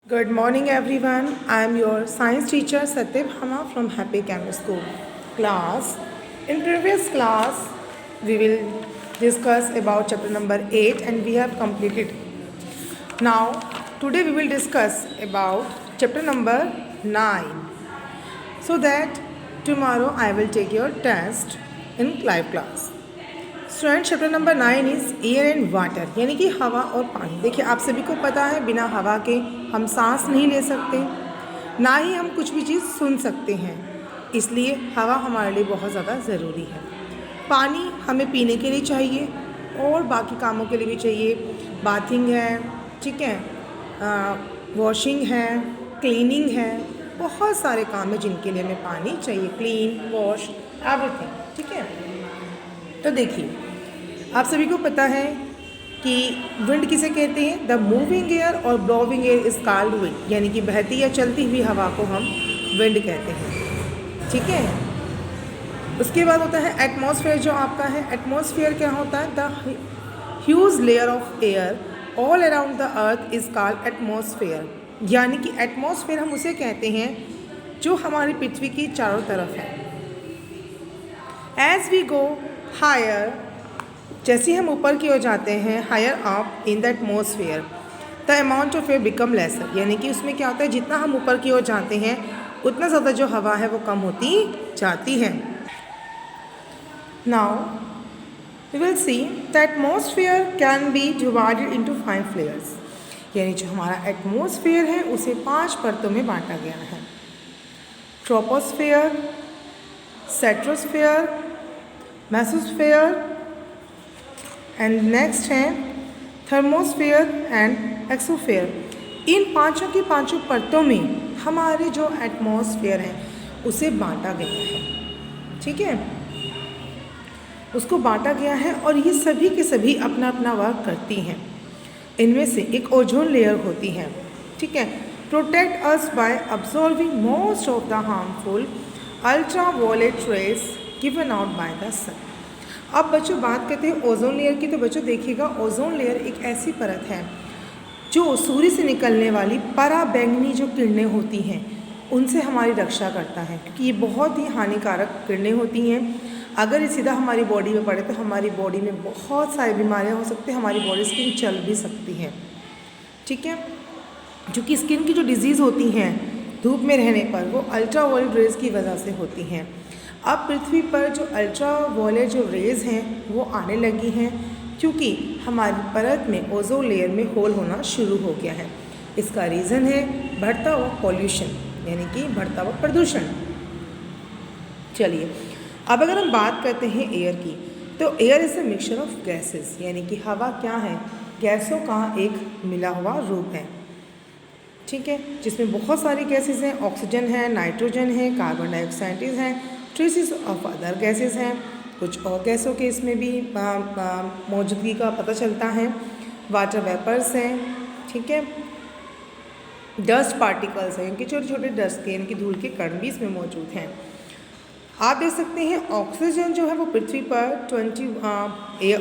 Good morning everyone. I am your science teacher Satyabhama from Happy Camera School. Class. In previous class we will discuss about chapter number 8 and we have completed. Now today we will discuss about chapter number 9. So that tomorrow I will take your test in live class. Student chapter number 9 is air and water, यानी कि हवा और पानी। देखिए आप सभी को पता है बिना हवा के हम सांस नहीं ले सकते, ना ही हम कुछ भी चीज़ सुन सकते हैं, इसलिए हवा हमारे लिए बहुत ज़्यादा ज़रूरी है। पानी हमें पीने के लिए चाहिए और बाकी कामों के लिए भी चाहिए। बाथिंग है, ठीक है, वॉशिंग है, क्लीनिंग है, बहुत सारे काम हैं जिनके लिए हमें पानी चाहिए। क्लीन, वॉश, एवरीथिंग, ठीक है। तो देखिए आप सभी को पता है कि विंड किसे कहते हैं। द मूविंग एयर और blowing air is called wind, यानी कि बहती या चलती हुई हवा को हम विंड कहते हैं, ठीक है। उसके बाद होता है एटमॉस्फेयर, जो आपका है। एटमॉस्फेयर क्या होता है? The huge layer of air all around the earth is called atmosphere, यानी कि एटमॉस्फेयर हम उसे कहते हैं जो हमारी पृथ्वी की चारों तरफ है। एज वी गो हायर, जैसे हम ऊपर की ओर जाते हैं, higher up in the atmosphere the amount of air become lesser, यानी कि उसमें क्या होता है, जितना हम ऊपर की ओर जाते हैं उतना ज़्यादा जो हवा है वो कम होती जाती है। Now we will see the atmosphere can be divided into 5 layers, यानी जो हमारा एटमॉस्फेयर है उसे 5 परतों में बांटा गया है। Troposphere, stratosphere, mesosphere and next है थर्मोस्फेयर एंड एक्सोस्फेयर। इन पांचों की पांचों परतों में हमारे जो एटमॉस्फेयर है उसे बांटा गया है, ठीक है, उसको बांटा गया है और ये सभी के सभी अपना अपना वर्क करती हैं। इनमें से एक ओजोन लेयर होती है, ठीक है, protect us by absorbing most of the harmful ultraviolet rays given out by the sun. अब बच्चों बात करते हैं ओजोन लेयर की। तो बच्चों देखिएगा, ओजोन लेयर एक ऐसी परत है जो सूर्य से निकलने वाली पराबैंगनी जो किरणें होती हैं उनसे हमारी रक्षा करता है, क्योंकि ये बहुत ही हानिकारक किरणें होती हैं। अगर ये सीधा हमारी बॉडी में पड़े तो हमारी बॉडी में बहुत सारी बीमारियां हो सकती हैं, हमारी बॉडी स्किन चल भी सकती है, ठीक है। जो कि स्किन की जो डिजीज़ होती हैं धूप में रहने पर वो अल्ट्रावायलेट रेज की वजह से होती हैं। अब पृथ्वी पर जो अल्ट्रावायलेट जो रेज़ हैं वो आने लगी हैं क्योंकि हमारी परत में ओजोन लेयर में होल होना शुरू हो गया है। इसका रीज़न है बढ़ता हुआ पॉल्यूशन, यानी कि बढ़ता हुआ प्रदूषण। चलिए अब अगर हम बात करते हैं एयर की, तो air is a mixture of gases, यानी कि हवा क्या है, गैसों का एक मिला हुआ रूप है, ठीक है, जिसमें बहुत सारी गैसेस हैं। ऑक्सीजन है, नाइट्रोजन है, कार्बन डाइऑक्साइड है, ट्रेसेस ऑफ अदर गैसेस हैं। कुछ और गैसों के इसमें भी मौजूदगी का पता चलता है। वाटर वेपर्स हैं, ठीक है, डस्ट पार्टिकल्स हैं, इनके छोटे छोटे डस्ट के, इनकी धूल के कण भी इसमें मौजूद हैं। आप देख सकते हैं ऑक्सीजन जो है वो पृथ्वी पर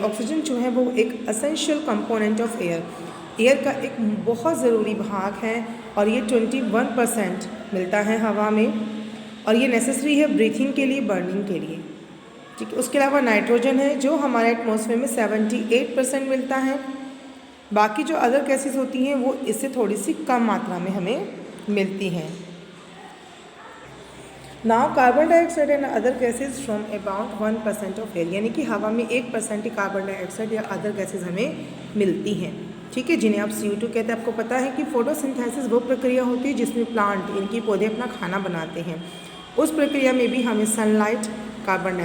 ऑक्सीजन जो है वो एक essential component of air, air का एक बहुत ज़रूरी भाग है और ये 21% मिलता है हवा में और ये नेसेसरी है ब्रीथिंग के लिए, बर्निंग के लिए, ठीक है। उसके अलावा नाइट्रोजन है जो हमारे एटमॉस्फेयर में 78% मिलता है। बाकी जो अदर गैसेस होती हैं वो इससे थोड़ी सी कम मात्रा में हमें मिलती हैं। Now carbon dioxide and other gases from about 1% of air, यानी कि हवा में 1% ही कार्बन डाइऑक्साइड या अदर गैसेज हमें मिलती हैं, ठीक है, जिन्हें आप CO2 कहते हैं। आपको पता है कि फोटोसिंथेसिस वो प्रक्रिया होती है जिसमें प्लांट, इनकी पौधे अपना खाना बनाते हैं। उस प्रक्रिया में भी हमें सनलाइट, कार्बन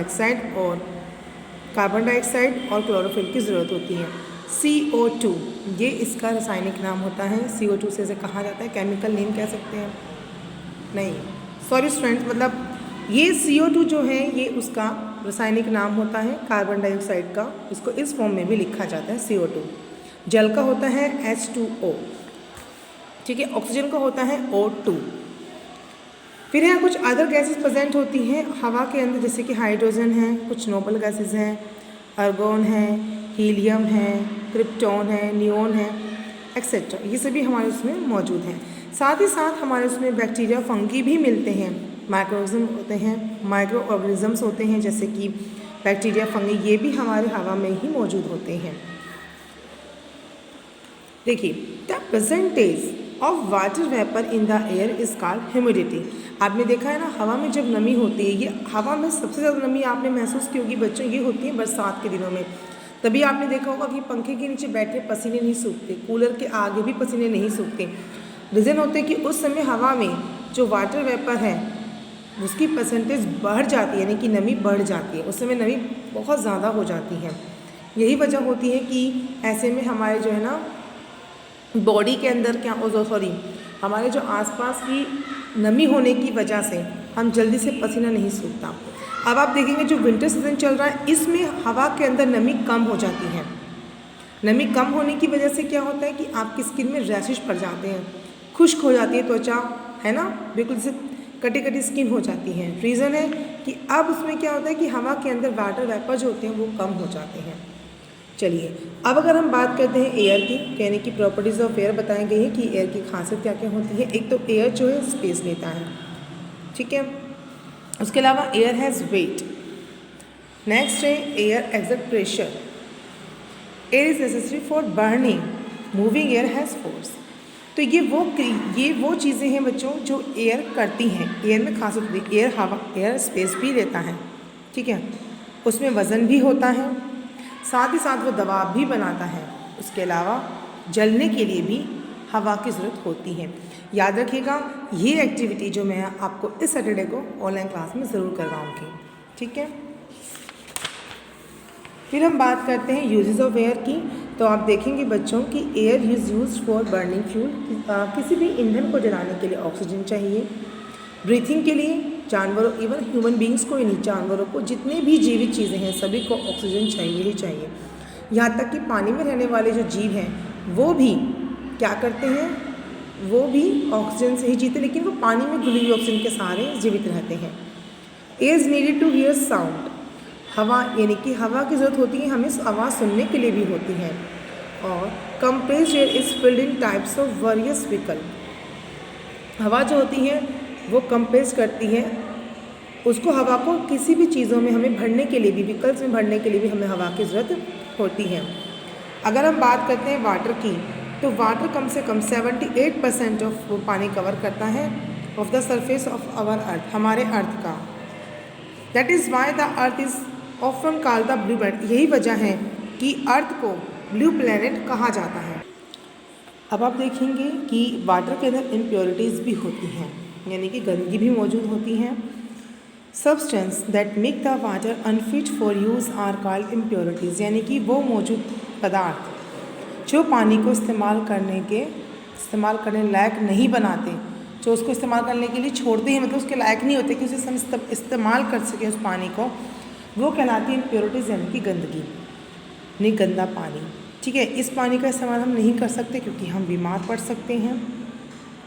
डाइऑक्साइड और क्लोरोफिल की ज़रूरत होती है। CO2 ये इसका रासायनिक नाम होता है। CO2 से इसे कहा जाता है, केमिकल नेम कह सकते हैं, नहीं सॉरी स्टूडेंट्स, मतलब ये CO2 जो है ये उसका रासायनिक नाम होता है कार्बन डाइऑक्साइड का। इसको इस फॉर्म में भी लिखा जाता है CO2। जल का होता है H2O, ठीक है, ऑक्सीजन का होता है O2। फिर यहाँ कुछ अदर गैसेस प्रेजेंट होती हैं हवा के अंदर, जैसे कि हाइड्रोजन है, कुछ नोबल गैसेस हैं, आर्गोन है, हीलियम है, क्रिप्टॉन है, नियोन है, एक्सेट्रा, ये सभी हमारे उसमें मौजूद हैं। साथ ही साथ हमारे उसमें बैक्टीरिया, फंगी भी मिलते हैं, माइक्रो ऑर्गेनिजम्स होते हैं जैसे कि बैक्टीरिया, फंगी, ये भी हमारे हवा में ही मौजूद होते हैं। देखिए, the percentage of water vapour in the air is called humidity. आपने देखा है ना, हवा में जब नमी होती है, ये हवा में सबसे ज़्यादा नमी आपने महसूस की होगी बच्चों, ये होती है बरसात के दिनों में। तभी आपने देखा होगा कि पंखे के नीचे बैठे पसीने नहीं सूखते, कूलर के आगे भी पसीने नहीं सूखते। रीज़न होते हैं कि उस समय हवा में जो वाटर वेपर है उसकी परसेंटेज बढ़ जाती है, यानी कि नमी बढ़ जाती है, उस समय नमी बहुत ज़्यादा हो जाती है। यही वजह होती है कि ऐसे में हमारे जो है ना बॉडी के अंदर हमारे जो आसपास की नमी होने की वजह से हम जल्दी से पसीना नहीं सूखता। अब आप देखेंगे जो विंटर सीजन चल रहा है, इसमें हवा के अंदर नमी कम हो जाती है। नमी कम होने की वजह से क्या होता है कि आपकी स्किन में रैशेस पड़ जाते हैं, खुश्क हो जाती है त्वचा, है ना, बिल्कुल से कटी कटी स्किन हो जाती है। रीज़न है कि अब उसमें क्या होता है कि हवा के अंदर वाटर वेपर जो होते हैं वो कम हो जाते हैं। चलिए, अब अगर हम बात करते हैं एयर की, यानी कि प्रॉपर्टीज़ ऑफ एयर बताई गई है कि एयर की खासियत क्या क्या होती है। एक तो एयर जो है स्पेस लेता है, ठीक है। उसके अलावा एयर हैज़ वेट। नेक्स्ट है air exert pressure. Air is necessary for burning, moving air has force. तो ये वो चीज़ें हैं बच्चों जो एयर करती हैं। एयर में खासियत होती है, एयर स्पेस भी लेता है, ठीक है, उसमें वज़न भी होता है, साथ ही साथ वो दबाव भी बनाता है। उसके अलावा जलने के लिए भी हवा की ज़रूरत होती है। याद रखिएगा, ये एक्टिविटी जो मैं आपको इस सैटरडे को ऑनलाइन क्लास में ज़रूर करवाऊँगी, ठीक है। फिर हम बात करते हैं यूजेस ऑफ एयर की। तो आप देखेंगे बच्चों कि air is used for burning fuel, किसी भी ईंधन को जलाने के लिए ऑक्सीजन चाहिए। ब्रीथिंग के लिए जानवरों, इवन ह्यूमन बींग्स को ही नहीं, जानवरों को, जितने भी जीवित चीज़ें हैं सभी को ऑक्सीजन चाहिए ही चाहिए। यहाँ तक कि पानी में रहने वाले जो जीव हैं वो भी क्या करते हैं, वो भी ऑक्सीजन से ही जीते, लेकिन वो पानी में घुली हुई ऑक्सीजन के सहारे जीवित रहते हैं। Air is needed to hear sound. हवा, यानी कि हवा की ज़रूरत होती है हमें आवाज़ सुनने के लिए भी होती है। और compressed air is filled in types of various vehicle. हवा जो होती है वो कंप्रेस करती है, उसको हवा को किसी भी चीज़ों में हमें भरने के लिए भी, व्हीकल्स में भरने के लिए भी हमें हवा की ज़रूरत होती है। अगर हम बात करते हैं वाटर की, तो वाटर कम से कम 78% ऑफ पानी कवर करता है of the surface of our earth, हमारे अर्थ का। That is why the earth is often called the blue planet. यही वजह है कि अर्थ को ब्लू प्लैनेट कहा जाता है। अब आप देखेंगे कि वाटर के अंदर इम्प्योरिटीज़ भी होती हैं, यानी कि गंदगी भी मौजूद होती हैं। Substance that make the water unfit for use are called impurities, यानी कि वो मौजूद पदार्थ जो पानी को इस्तेमाल करने लायक नहीं बनाते, जो उसको इस्तेमाल करने के लिए छोड़ते हैं, मतलब उसके लायक नहीं होते कि उसे हम इस्तेमाल कर सकें उस पानी को, वो कहलाती है इम्प्योरिटीज़, यानी कि गंदगी, नहीं गंदा पानी, ठीक है। इस पानी का इस्तेमाल हम नहीं कर सकते क्योंकि हम बीमार पड़ सकते हैं,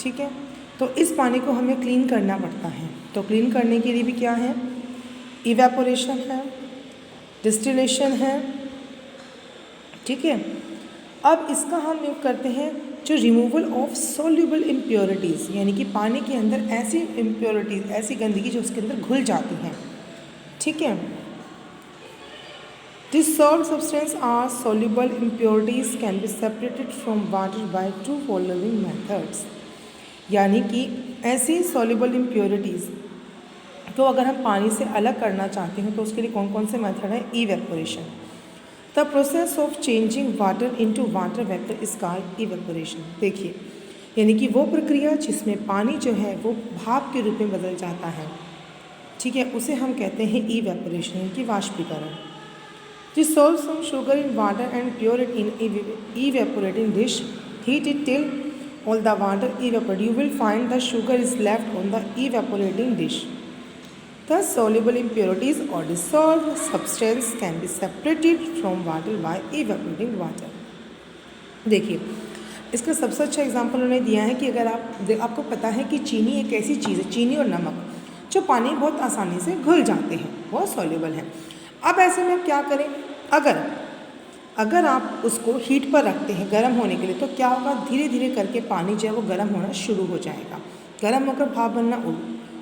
ठीक है। तो इस पानी को हमें क्लीन करना पड़ता है। तो क्लीन करने के लिए भी क्या है, इवेपोरेशन है, डिस्टिलेशन है, ठीक है। अब इसका हम यूज़ करते हैं जो रिमूवल ऑफ सोल्यूबल इम्प्योरिटीज़, यानी कि पानी के अंदर ऐसी इम्प्योरिटीज़, ऐसी गंदगी जो उसके अंदर घुल जाती हैं, ठीक है। Dissolved substance are soluble impurities can be separated from water by two following methods, यानी कि ऐसी soluble impurities तो अगर हम पानी से अलग करना चाहते हैं तो उसके लिए कौन कौन से मेथड है। Evaporation, the process of changing water into water vapour is called evaporation. देखिए, यानी कि वो प्रक्रिया जिसमें पानी जो है वो भाप के रूप में बदल जाता है, ठीक है, उसे हम कहते हैं इवेपोरेशन, यानी कि वाष्पीकरण। Dissolve some sugar in water and pour it in evaporating dish. Heat it till all the water evaporates. You will find the sugar is left on the evaporating dish. The soluble impurities or dissolved substance can be separated from water by evaporating water. देखिए, इसका सबसे अच्छा example उन्होंने दिया है कि अगर आपको पता है कि चीनी एक ऐसी चीज़ है, चीनी और नमक, जो पानी बहुत आसानी से घुल जाते हैं, बहुत सॉल्युबल है। अब ऐसे में क्या करें, अगर अगर आप उसको हीट पर रखते हैं गर्म होने के लिए, तो क्या होगा, धीरे धीरे करके पानी जो है वो गर्म होना शुरू हो जाएगा, गर्म होकर भाप बनना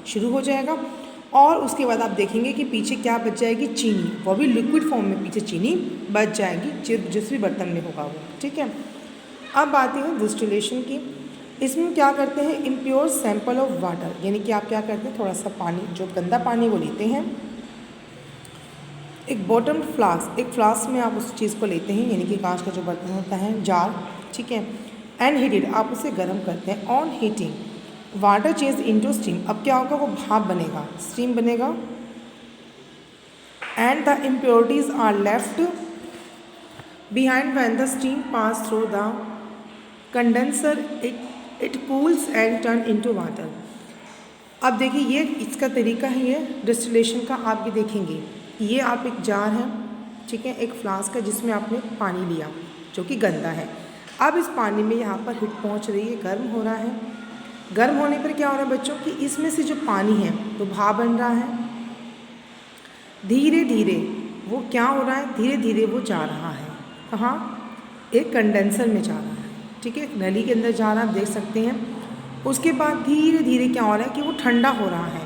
शुरू हो जाएगा। और उसके बाद आप देखेंगे कि पीछे क्या बच जाएगी, चीनी, वो भी लिक्विड फॉर्म में पीछे चीनी बच जाएगी जिस भी बर्तन में होगा वो, ठीक है। अब आती है डिस्टिलेशन की। इसमें क्या करते हैं, इम्प्योर सैंपल ऑफ वाटर, यानी कि आप क्या करते हैं, थोड़ा सा पानी, जो गंदा पानी वो लेते हैं, एक बॉटम फ्लास्क, एक फ्लास्क में आप उस चीज़ को लेते हैं, यानी कि कांच का जो बर्तन होता है, जार, ठीक है, एंड हीटेड, आप उसे गर्म करते हैं। On heating water change into steam, अब क्या होगा, वो भाप बनेगा, स्टीम बनेगा। And the impurities are left behind when the steam pass through the condenser, it cools and turn into water. अब देखिए ये इसका तरीका है, ये डिस्टिलेशन का। आप ये देखेंगे, ये आप एक जार है, ठीक है, एक फ्लास्क है जिसमें आपने पानी लिया जो कि गंदा है। अब इस पानी में यहाँ पर हीट पहुँच रही है, गर्म हो रहा है। गर्म होने पर क्या हो रहा है बच्चों कि इसमें से जो पानी है तो भाप बन रहा है। धीरे धीरे वो क्या हो रहा है, धीरे धीरे वो जा रहा है कहाँ, एक कंडेंसर में जा रहा है, ठीक है, नली के अंदर जा रहा है, आप देख सकते हैं। उसके बाद धीरे धीरे क्या हो रहा है कि वो ठंडा हो रहा है।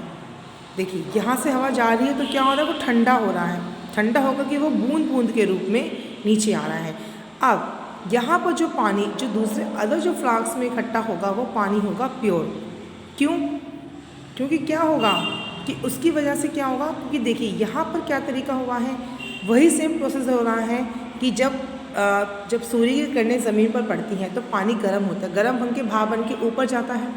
देखिए यहाँ से हवा जा रही है तो क्या हो रहा है, वो ठंडा हो रहा है, ठंडा होकर के वो बूंद बूंद के रूप में नीचे आ रहा है। अब यहाँ पर जो पानी जो दूसरे अदर जो फ्लास्क में इकट्ठा होगा वो पानी होगा प्योर। क्यों, क्योंकि क्या होगा कि उसकी वजह से क्या होगा, क्योंकि देखिए यहाँ पर क्या तरीका हुआ है, वही सेम प्रोसेस हो रहा है कि जब सूर्य की किरणें ज़मीन पर पड़ती हैं तो पानी गर्म होता है, गर्म बन के भाप बन के ऊपर जाता है,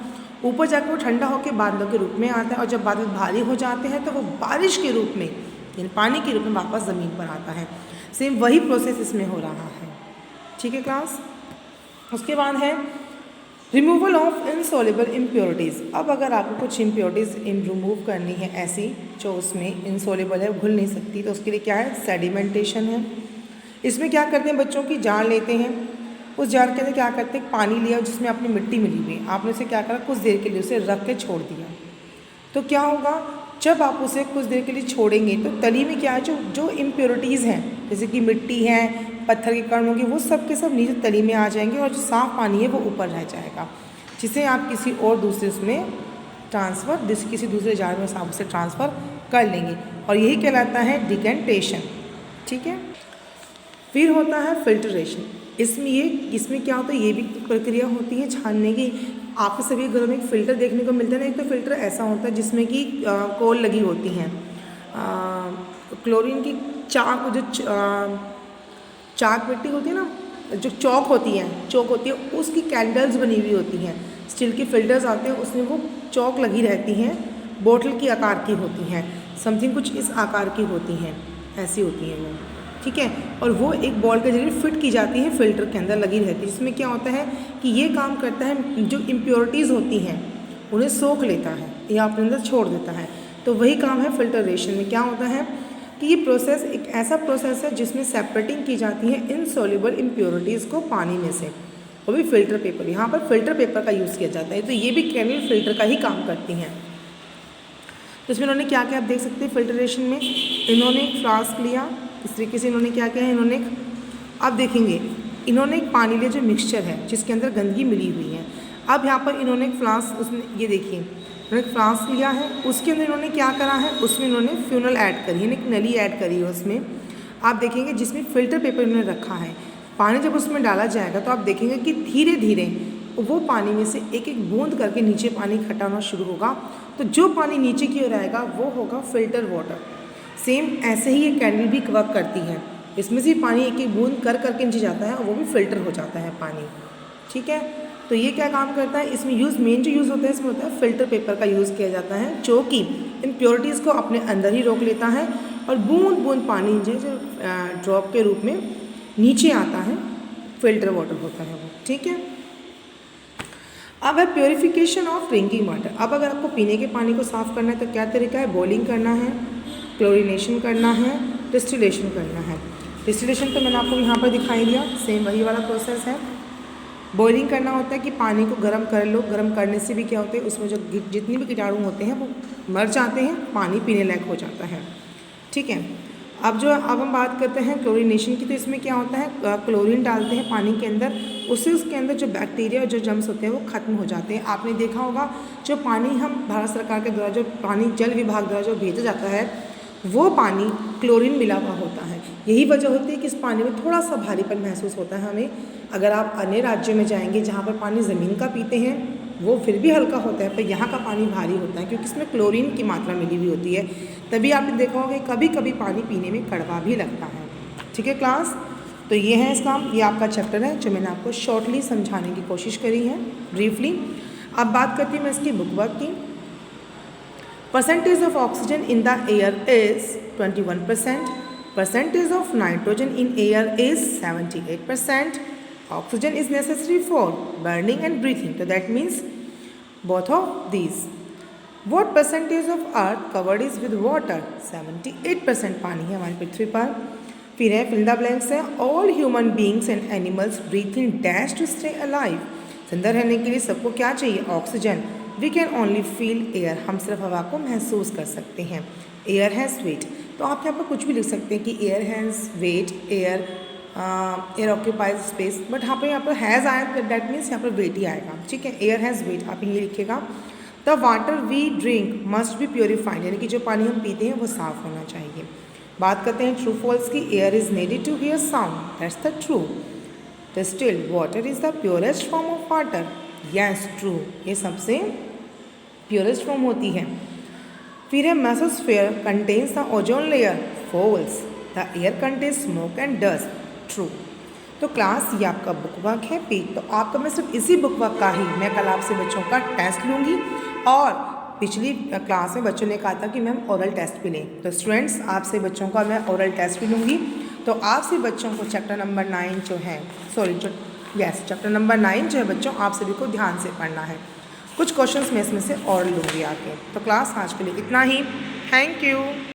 ऊपर जाकर वो ठंडा होकर बादलों के रूप में आता है, और जब बादल भारी हो जाते हैं तो वो बारिश के रूप में, यानी पानी के रूप में वापस ज़मीन पर आता है। सेम वही प्रोसेस इसमें हो रहा है, ठीक है क्लास। उसके बाद है रिमूवल ऑफ इनसॉल्युबल इम्प्योरिटीज़। अब अगर आपको कुछ इम्प्योरिटीज़ रिमूव करनी है ऐसी जो उसमें इनसॉल्युबल है, घुल नहीं सकती, तो उसके लिए क्या है, सेडिमेंटेशन है। इसमें क्या करते हैं बच्चों की, जार लेते हैं, उस जार के अंदर क्या करते हैं, पानी लिया जिसमें आपने मिट्टी मिली हुई, आपने उसे क्या करा, कुछ देर के लिए उसे रख के छोड़ दिया। तो क्या होगा, जब आप उसे कुछ देर के लिए छोड़ेंगे तो तली में क्या है, जो इम्प्योरिटीज़ हैं, जैसे कि मिट्टी है, पत्थर के कण होंगे, वो सब के सब नीचे तली में आ जाएंगे, और जो साफ़ पानी है वो ऊपर रह जाएगा, जिसे आप किसी और दूसरे उसमें ट्रांसफ़र, किसी दूसरे जार में आप उसे ट्रांसफ़र कर लेंगे, और यही कहलाता है डिकेंटेशन, ठीक है। फिर होता है फिल्ट्रेशन। इसमें क्या होता है, ये भी प्रक्रिया होती है छानने की। आपके सभी घरों में एक फ़िल्टर देखने को मिलता है ना, एक तो फ़िल्टर ऐसा होता है जिसमें कि कोल लगी होती हैं, क्लोरीन की चाक, जो चाक मिट्टी होती है ना, जो चौक होती है, उसकी कैंडल्स बनी हुई होती हैं, स्टील के फिल्टर्स आते हैं, उसमें वो चौक लगी रहती हैं, बोतल की आकार की होती हैं, समथिंग कुछ इस आकार की होती हैं, ऐसी होती हैं वो, ठीक है। और वो एक बॉल के जरिए फिट की जाती है, फिल्टर के अंदर लगी रहती है, जिसमें क्या होता है कि ये काम करता है, जो इम्प्योरिटीज़ होती हैं उन्हें सोख लेता है या अपने अंदर छोड़ देता है। तो वही काम है फिल्टरेशन में। क्या होता है कि ये प्रोसेस एक ऐसा प्रोसेस है जिसमें सेपरेटिंग की जाती है इनसॉल्युबल इम्प्योरिटीज़ को पानी में से, वो भी फ़िल्टर पेपर। यहाँ पर फ़िल्टर पेपर का यूज़ किया जाता है, तो ये भी केमिकल फ़िल्टर का ही काम करती हैं। तो इसमें इन्होंने क्या क्या आप देख सकते हैं फिल्टरेशन में, इन्होंने एक फ्लास्क लिया, इस तरीके से इन्होंने क्या किया है, इन्होंने आप देखेंगे इन्होंने एक पानी लिया जो मिक्सचर है जिसके अंदर गंदगी मिली हुई है। अब यहाँ पर इन्होंने एक फ्लास्क, उसमें ये देखिए इन्होंने एक फ्लास्क लिया है, उसके अंदर इन्होंने क्या करा है, उसमें इन्होंने फ्यूनल ऐड करी है, एक नली ऐड करी है उसमें। आप देखेंगे जिसमें फ़िल्टर पेपर इन्होंने रखा है, पानी जब उसमें डाला जाएगा तो आप देखेंगे कि धीरे धीरे वो पानी में से एक एक बूंद करके नीचे पानी इकट्ठा होना शुरू होगा। तो जो पानी नीचे की ओर आएगा वो होगा फ़िल्टर वाटर। सेम ऐसे ही ये कैंडल भी वर्क करती है, इसमें से पानी एक एक बूंद कर करके नीचे जाता है और वो भी फ़िल्टर हो जाता है पानी, ठीक है। तो ये क्या काम करता है, इसमें मेन जो यूज़ होता है इसमें होता है फ़िल्टर पेपर का यूज़ किया जाता है, जो कि इम्प्योरिटीज़ को अपने अंदर ही रोक लेता है और बूंद बूंद पानी जो ड्रॉप के रूप में नीचे आता है, फ़िल्टर वाटर होता है वो, ठीक है। अब है प्योरीफिकेशन ऑफ ड्रिंकिंग वाटर। अब अगर आपको पीने के पानी को साफ़ करना है तो क्या तरीका है, बॉइलिंग करना है, क्लोरीनेशन करना है, डिस्टिलेशन करना है। डिस्टिलेशन तो मैंने आपको यहाँ पर दिखाई दिया, सेम वही वाला प्रोसेस है। बॉइलिंग करना होता है कि पानी को गर्म कर लो, गर्म करने से भी क्या होता है उसमें जो जितनी भी कीटाणु होते हैं वो मर जाते हैं, पानी पीने लायक हो जाता है, ठीक है। अब हम बात करते हैं क्लोरीनेशन की, तो इसमें क्या होता है, क्लोरीन डालते हैं पानी के अंदर, उससे उसके अंदर जो बैक्टीरिया और जो जर्म्स होते हैं वो ख़त्म हो जाते हैं। आपने देखा होगा जो पानी हम भारत सरकार के द्वारा, जो पानी जल विभाग द्वारा जो भेजा जाता है, वो पानी क्लोरीन मिला हुआ होता है। यही वजह होती है कि इस पानी में थोड़ा सा भारीपन महसूस होता है हमें। अगर आप अन्य राज्यों में जाएंगे जहाँ पर पानी ज़मीन का पीते हैं वो फिर भी हल्का होता है, पर यहाँ का पानी भारी होता है क्योंकि इसमें क्लोरीन की मात्रा मिली हुई होती है। तभी आपने देखा होगा कि कभी कभी पानी पीने में कड़वा भी लगता है। ठीक है क्लास, तो ये है इसका, ये आपका चैप्टर है जो मैंने आपको शॉर्टली समझाने की कोशिश करी है, ब्रीफली। अब बात करती हूँ मैं इसकी बुक वर्क की। Percentage of oxygen in the air is 21%, percentage of nitrogen in air is 78%. Oxygen is necessary for burning and breathing, so that means both of these. What percentage of earth covered is with water? 78% पानी है हमारी पृथ्वी पर। फिर है fill the blanks है, all human beings and animals breathe in dash to stay alive. जिंदा रहने के लिए सबको क्या चाहिए? Oxygen. We can only feel air, हम सिर्फ हवा को महसूस कर सकते हैं। Air has weight, तो आप यहाँ पर कुछ भी लिख सकते हैं कि air has wait, air occupies space, but यहाँ पर हैज़ आया तो दैट मीन्स यहाँ पर वेट ही आएगा। ठीक है, एयर हैज़ वेट आप ये लिखिएगा। The water we drink must be purified, यानी कि जो पानी हम पीते हैं वो साफ़ होना चाहिए। बात करते हैं ट्रू फॉल्स की। Air is needed to hear sound, that's the true. The still water is the purest form of water, yes true, ये सबसे प्योरेस्ट फॉर्म होती है। फिर है mesosphere contains the ozone layer, false. The air contains smoke and dust, true. तो class ये आपका बुक वर्क है पेज, तो आपका मैं सिर्फ इसी बुक वर्क का ही मैं कल आपसे बच्चों का टेस्ट लूँगी, और पिछली क्लास में बच्चों ने कहा था कि मैम ओरल टेस्ट भी लें, तो स्टूडेंट्स आपसे बच्चों का मैं ओरल टेस्ट भी लूँगी। तो आपसे बच्चों को चैप्टर नंबर 9 जो है, चैप्टर नंबर 9 जो है बच्चों आप सभी को ध्यान से पढ़ना है। कुछ क्वेश्चंस मैं इसमें से और लूँगी आके। तो क्लास आज के लिए इतना ही। Thank you.